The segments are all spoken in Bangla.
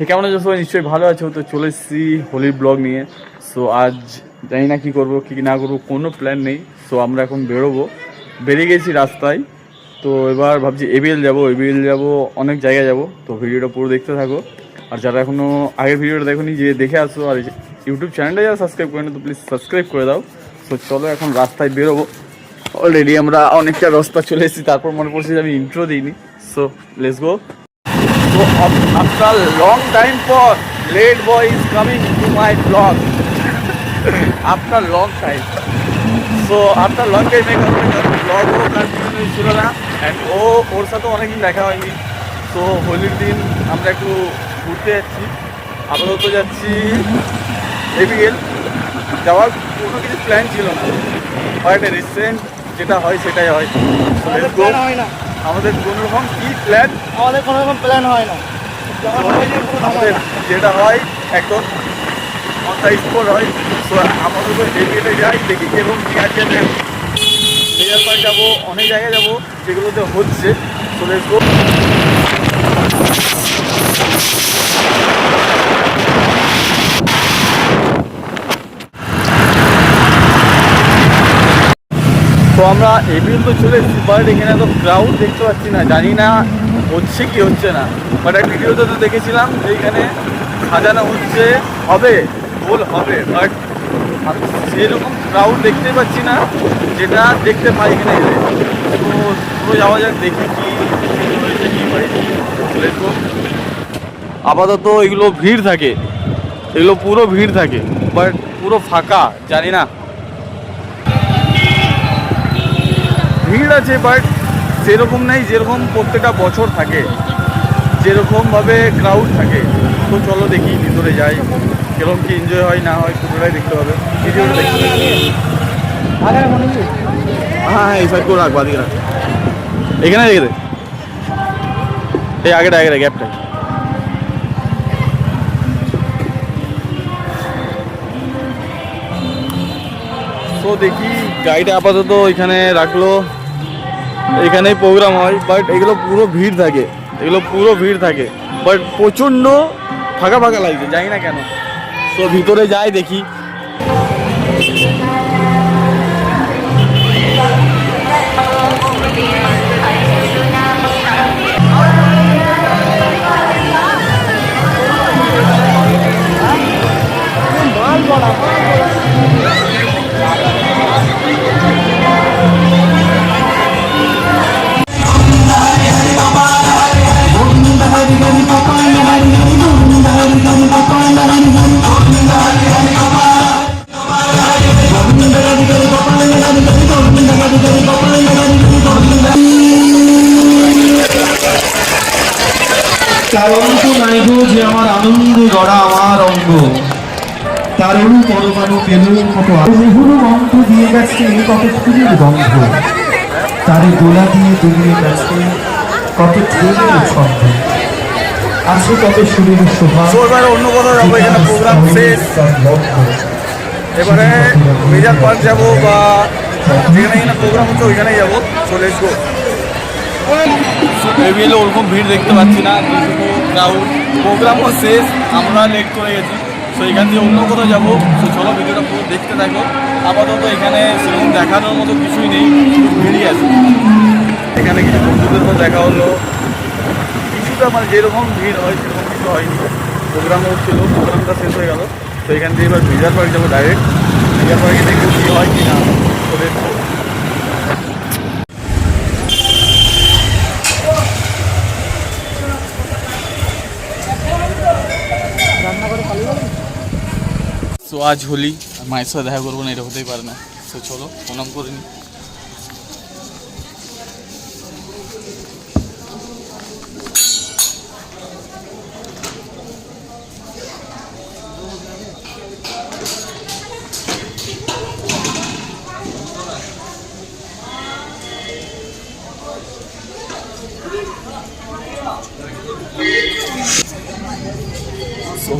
কেমন আছো সবাই? নিশ্চয়ই ভালো আছো। তো চলে এসেছি হোলির ব্লগ নিয়ে। সো আজ জানি না কী করবো কী না করবো, কোনো প্ল্যান নেই। সো আমরা এখন বেরিয়ে গেছি রাস্তায়। তো এবার ভাবছি এবিএল যাবো, অনেক জায়গায় যাব। তো ভিডিওটা পুরো দেখতে থাকো। আর যারা এখনও আগের ভিডিওটা দেখোনি, যে দেখে আসো। আর ইউটিউব চ্যানেলটা যারা সাবস্ক্রাইব করে না, তো প্লিজ সাবস্ক্রাইব করে দাও। সো চলো এখন রাস্তায় বেরোবো। অলরেডি আমরা অনেকটা রাস্তা চলে এসেছি, তারপর মনে পড়ছে যে আমি ইন্ট্রো দিইনি। So let's go. So after a long time for late boy is coming to my vlog. After long time. So after long time make a vlog ও কন্টিনিউ ছিল না, অ্যান্ড ওর সাথে অনেকদিন দেখা হয়নি। তো হোলির দিন আমরা একটু ঘুরতে যাচ্ছি। আপাতত যাচ্ছি এবিএল। যাওয়ার কোনো কিছু প্ল্যান ছিল না, বাট রিসেন্ট যেটা হয় সেটাই হয়। আমাদের কোনো রকম কি প্ল্যান, আমাদের কোনো রকম প্ল্যান হয় না। আমাদের যেটা হয় একদম অন দ্য স্পট হয়। সো আমাদের তো এবিএলে যাই, দেখি এবং কী আছে। মেজার পার্ক যাবো, অনেক জায়গায় যাবো যেগুলোতে হচ্ছে। So let's go. তো আমরা এবিএল তো চলে এসেছি, বাট এখানে তো ক্রাউড দেখতে পাচ্ছি না। জানি না হচ্ছে কি হচ্ছে না, বাট এক ভিডিওতে তো দেখেছিলাম যে এখানে সাজানো হচ্ছে, হবে বাট সেরকম ক্রাউড দেখতে পাচ্ছি না, যেটা দেখতে পাই এখানে এলে। তো পুরো যাওয়া যাক, দেখি কি হয়েছে কি হয়েছে। আপাতত এগুলো ভিড় থাকে, এগুলো পুরো ভিড় থাকে, বাট পুরো ফাঁকা। জানি না, ভিড় আছে বাট সেরকম নেই যেরকম প্রত্যেকটা বছর থাকে, যেরকমভাবে ক্রাউড থাকে। তো চলো দেখি ভিতরে যাই, কিরকম কি এনজয় হয় না হয় পুরোটাই দেখতে হবে। ভিডিওটা দেখতে হ্যাঁ এই সাইড করে রাখবো, দিকে রাখ, এখানে রেখে দে, এই আগেটা গ্যাপটা। তো দেখি গাড়িটা আপাতত এখানে রাখলো, এখানেই প্রোগ্রাম হয়। বাট এগুলো পুরো ভিড় থাকে, বাট প্রচণ্ড ফাঁকা লাগছে, জানি না কেন। তো ভিতরে যাই দেখি। তার অন্ত নাই গো যে আমার আনন্দে গড়া আমার অঙ্গ, তার অনু পরমাণু বেলুন কত বহুরু মন্ত্র দিয়ে গেছে কত ফুলের গন্ধ, তার গোলা দিয়ে ডুবিয়ে গেছে কত ঢেউয়ের ছন্দ, আছে কত সুরের শোভা। অন্য কোথাও যাবো, এখানে প্রোগ্রাম শেষ। এবারে মেজার পার্ক যাবো, বা যেখানে এখানে প্রোগ্রাম হচ্ছে ওইখানেই যাবো। চলে এসবো। এবিএলে ওরকম ভিড় দেখতে পাচ্ছি না, ক্রাউড। প্রোগ্রামও শেষ, আমরা লেট করে গেছি। সো এখান থেকে অন্য কোথাও যাবো। তো চলো ভিডিওটা পুরো দেখতে থাকো। আপাতত এখানে সেরকম দেখানোর মতো কিছুই নেই, ভিড়ই আছে। এখানে কিছু বন্ধুদের সাথে দেখা হলো, কিছুটা মানে যেরকম ভিড় হয় সেরকম কিছু হয়নি। প্রোগ্রাম হচ্ছিল, প্রোগ্রামটা শেষ হয়ে গেল। তো এখান থেকে এবার মেজার পার্ক যাবো ডাইরেক্ট। মেজার পার্কে দেখবো কী হয় কি না। চলে তো আজ হোলি, মায়ের সাথে দেখা করবো না, এটা হতেই পারে না। তো চলো প্রণাম করে নি।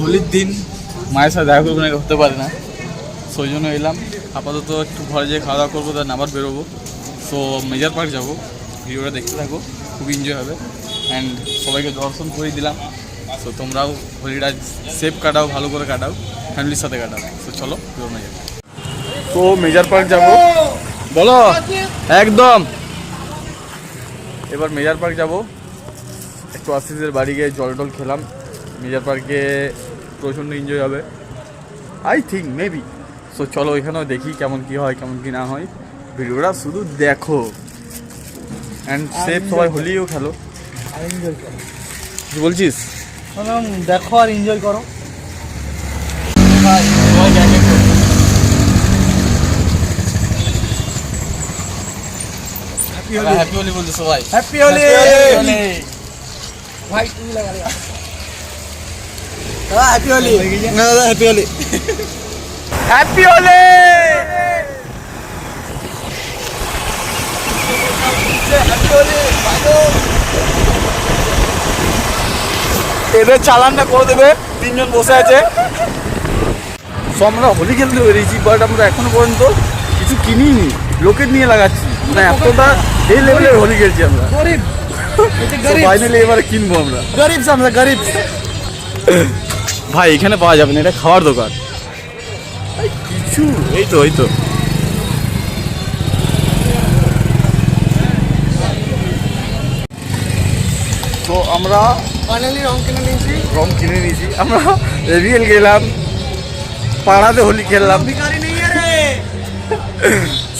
হোলির দিন মায়ের সাথে দেখা করবো না, হতে পারে না। সেই জন্য এলাম। আপাতত একটু ঘরে যেয়ে খাওয়া দাওয়া করবো, তার আবার বেরোবো। সো মেজার পার্ক যাবো, ভিডিওটা দেখতে থাকো, খুব এনজয় হবে। অ্যান্ড সবাইকে দর্শন করে দিলাম। সো তোমরাও হোলিটা সেফ কাটাও, ভালো করে কাটাও, ফ্যামিলির সাথে কাটাও। তো চলো বেরোনো যাবে। তো মেজার পার্ক যাব, বলো একদম। এবার মেজার পার্ক যাব, একটু আশিসের বাড়ি গিয়ে জল টল খেলাম। মেজার পার্কে প্রচণ্ড এনজয় হবে আই থিঙ্ক, মেবি। সো চলো ওইখানেও দেখি কেমন কি হয়, কেমন কি না হয়। ভিডিওটা শুধু দেখো অ্যান্ড সেফ, সবাই হোলিও খেলো। আর এনজয় করো, কি বলছিস? দেখো আর এনজয় করো। হ্যাপি হোলি বলতে সবাই হ্যাপি হোলি ভাই, তুমি লাগা রে। Happy Holi, happy Holi, happy Holi. এদের চালানটা করে দেবে, তিনজন বসে আছে। সো আমরা হোলি খেলতে বেরিয়েছি, বাট আমরা এখনো পর্যন্ত কিছু কিনিনি, লোকের নিয়ে লাগাচ্ছি। মানে এতটা এই লেভেলের হোলি খেলছি আমরা। গরিব, ফাইনালি এবারে কিনবো আমরা। গরিব আমরা গরিব। ভাই এখানে পাওয়া যাবে না, এটা খাওয়ার দোকান। কিছু এই তো তো আমরা ফাইনালি রং কিনে নিয়েছি। রং কিনে নিয়েছি। আমরা রিয়েল গেলাম, পাড়াতে হোলি খেললাম। ভিখারি নেই রে।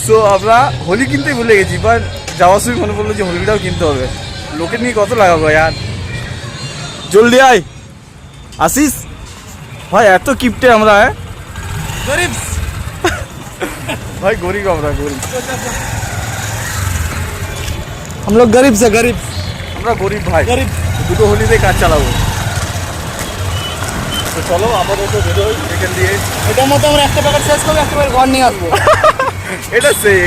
সো আমরা হোলি কিনতেই ভুলে গেছি, বাট যাওয়ার সময় মনে পড়লো যে হোলিটাও কিনতে হবে। লোকের নিয়ে কত লাগাবো ইয়ার, জলদি আয় আসিস ভাই। এত কিপটে আমরা, গরিব ভাই গরিব, আমরা গরিব, हम लोग गरीब से गरीब। আমরা গরিব ভাই। গরিব। দুটো হোলিতে কাজ চালাবো। তো চলো আপাতত বেরোই এখান দিয়ে। এটার মধ্যে আমরা একটা প্যাকেট শেষ করবো, একটা প্যাকেট ঘর নিয়ে আসবো। এটা সেই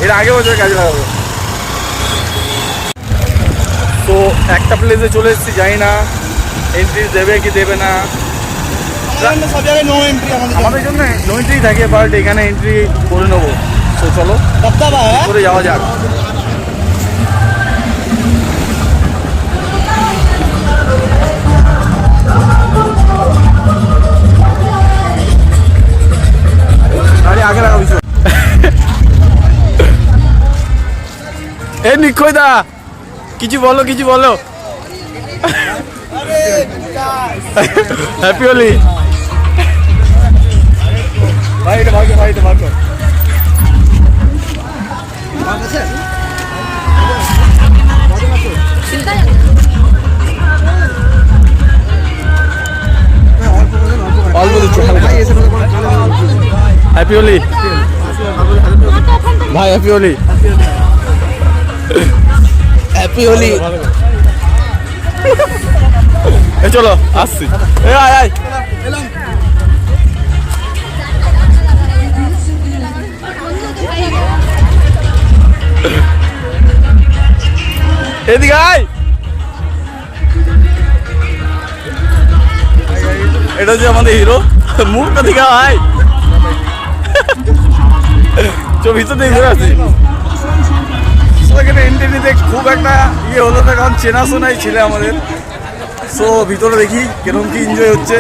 এর আগে বছর কাজে লাগাবো। তো একটা প্লেসে চলে এসেছি, জানি না এন্ট্রি দেবে কি দেবে না। আমাদের সব জায়গায় নো এন্ট্রি, আমাদের জন্য নো এন্ট্রি থাকে, বাট এখানে এন্ট্রি করে নেবো। তো চলো দবদবা হ্যাঁ। করে যাওয়া যাক। আরে আগে লাগা কিছু। এ নিক্ষয় দা, কিছু বলো হ্যাপি হোলি ভাই। এটা ভাগ্য ভাই, এটা ভাগ্য। অল্প দিচ্ছি হ্যাপি হোলি ভাই, হ্যাপি হোলি, হ্যাপি হোলি। এ চলো আসছি, এ আয় আয়। এদিকে আয়। এটা হচ্ছে আমাদের হিরো, মুখটা দিকে আয়। ভিতর দিয়ে ঘুরে আসি। এখানে এন্ট্রি নিতে খুব একটা ইয়ে হলো না, কারণ চেনাশোনাই ছিল আমাদের। সো ভিতরে দেখি কিরকম কি এনজয় হচ্ছে।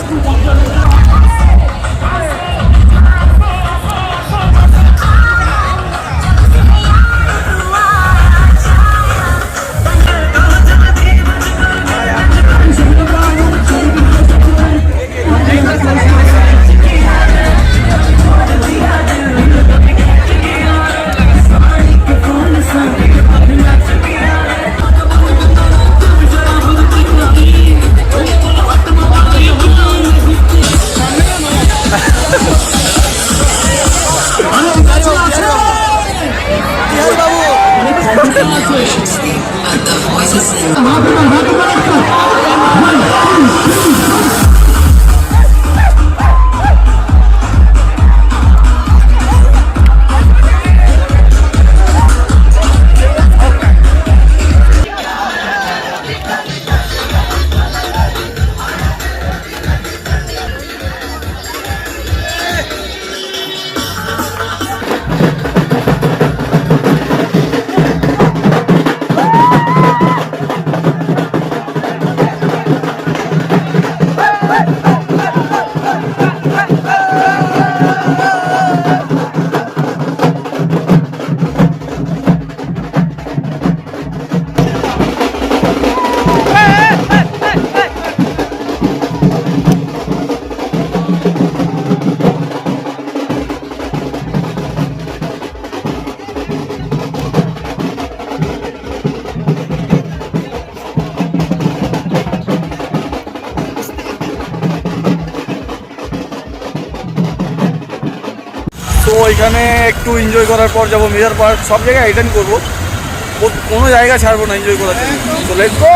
ওইখানে একটু এনজয় করার পর যাবো মেজর পার্ক, সব জায়গায় অ্যাটেন্ড করবো, কোনো জায়গা ছাড়বো না এনজয় করার জন্য। তো লেটস গো।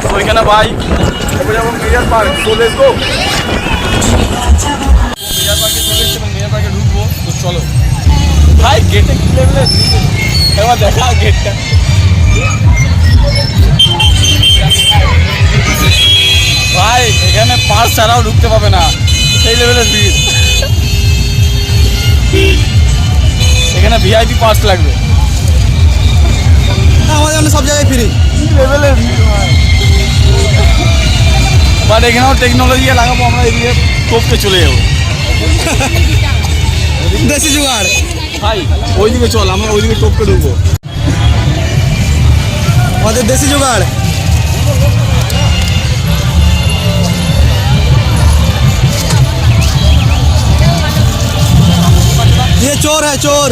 তো ওইখানে বাইক যাবো মেজর পার্ক, তো লেটস গো। মেজর পার্কে চলে এসেছি এবং মেজর পার্কে ঢুকবো। তো চলো ভাই, গেটে কি লেভেলের এবার দেখা গেটটা। ভাই এখানে পাস ছাড়াও ঢুকতে পাবে না, সেই লেভেলের ভিড়। এখানে ভিআইপি পাস লাগবে। আমাদের জন্য সব জায়গায় ফ্রি। লেভেলের ভিড় ভাই। বাট এখানেও টেকনোলজি লাগাবো আমরা, এদিকে টপকে চলে যাবো। দেশি জুগাড় ভাই ওইদিকে চল, আমরা ওইদিকে টপকে ঢুকবো। আমাদের দেশি জুগাড়। ये चोर है चोर।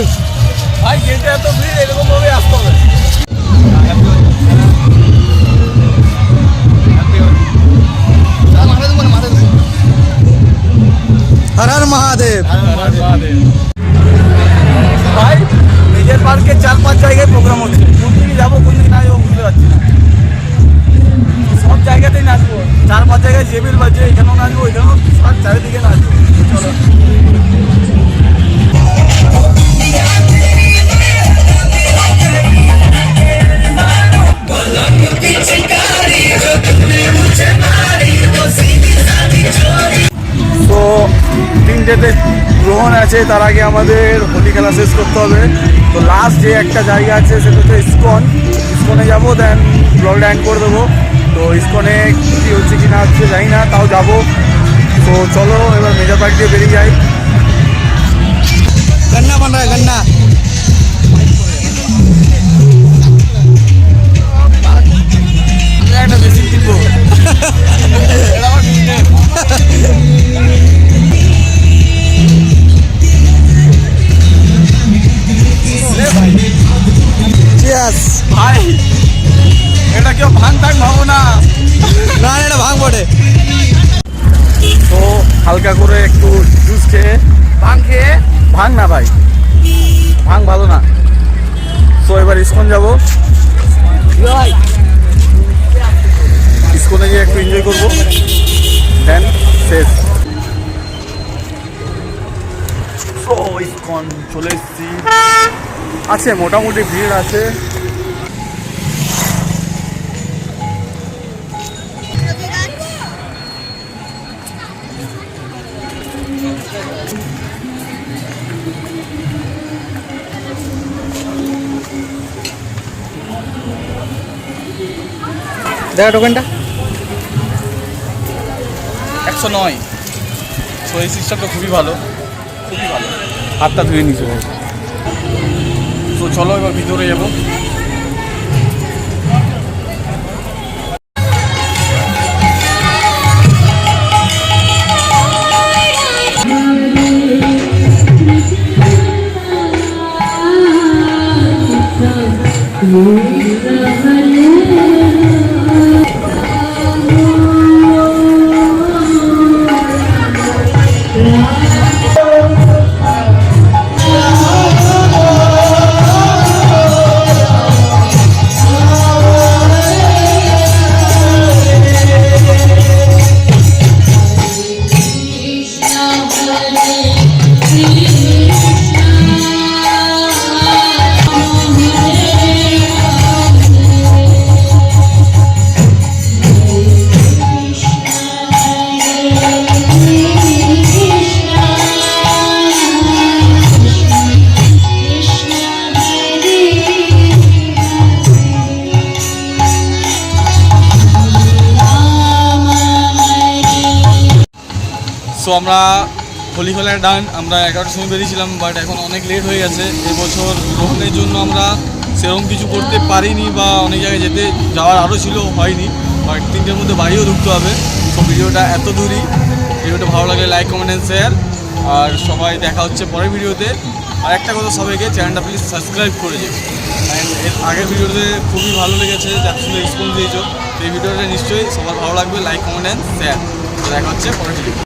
ভাই গেটে এত ভিড়, এরকম ভাবে আসতে হবে। हर हर महादेव। ভাই মেজর পার্কে 4-5 জায়গায় প্রোগ্রাম হচ্ছে, কোন দিকে যাবো কোন দিকে না যাবো বুঝতে পারছি না। সব জায়গাতেই নাচবো, 4-5 জায়গায় জেবিল বাজে, এখানেও নাচবো, এখানেও সব চারিদিকে নাচবো। চলো তো 3টেতে গ্রহণ আছে, তার আগে আমাদের হোলি খেলা শেষ করতে হবে। তো লাস্ট যে একটা জায়গা আছে সেটা হচ্ছে ইসকনে যাবো, দেন ব্লগটা এন্ড করে দেবো। তো ইসকনে কী হচ্ছে কি না হচ্ছে জানি না, তাও যাবো। তো চলো এবার মেজর পার্ক দিয়ে বেরিয়ে যাই। गन्ना बन रहा है गन्ना। একটা বেশি কিনবো। Cheers। ভাই এটা কেউ ভাঙ থাক ভাবো না। না এটা ভাঙ বটে। তো হালকা করে একটু জুস খেয়ে, ভাঙ না ভাই, ভাঙ ভালো না। তো এবার ইসকন যাবো, ইসকনে গিয়ে একটু এনজয় করবো, দেন শেষ। তো ইসকন চলে এসেছি, আছে মোটামুটি ভিড় আছে। দেখা টোকেনটা 109। তো এই সিস্টেমটা খুবই ভালো, খুবই ভালো। হাতটা ধুয়ে নিচে ভাই। তো চলো এবার ভিতরে যাবো। সো আমরা হোলি খেলার ডান, আমরা 11টার সময় বেরিয়েছিলাম, বাট এখন অনেক লেট হয়ে গেছে। এবছর গ্রহণের জন্য আমরা সেরকম কিছু করতে পারিনি, বা অনেক জায়গায় যাওয়ার আরও ছিল, হয়নি। বাট 3টের মধ্যে বাড়িও ঢুকতে হবে। তো ভিডিওটা এত দূরই। ভিডিওটা ভালো লাগলে লাইক কমেন্ট অ্যান্ড শেয়ার। আর সবাই দেখা হচ্ছে পরের ভিডিওতে। আর একটা কথা, সবাইকে চ্যানেলটা প্লিজ সাবস্ক্রাইব করে যাবে। অ্যান্ড এর আগের ভিডিওতে খুবই ভালো লেগেছে, যার শুধু রেসপন্স দিয়েছো। তো এই ভিডিওটা নিশ্চয়ই সবার ভালো লাগবে। Like comment and share. দেখা হচ্ছে পরের ভিডিও।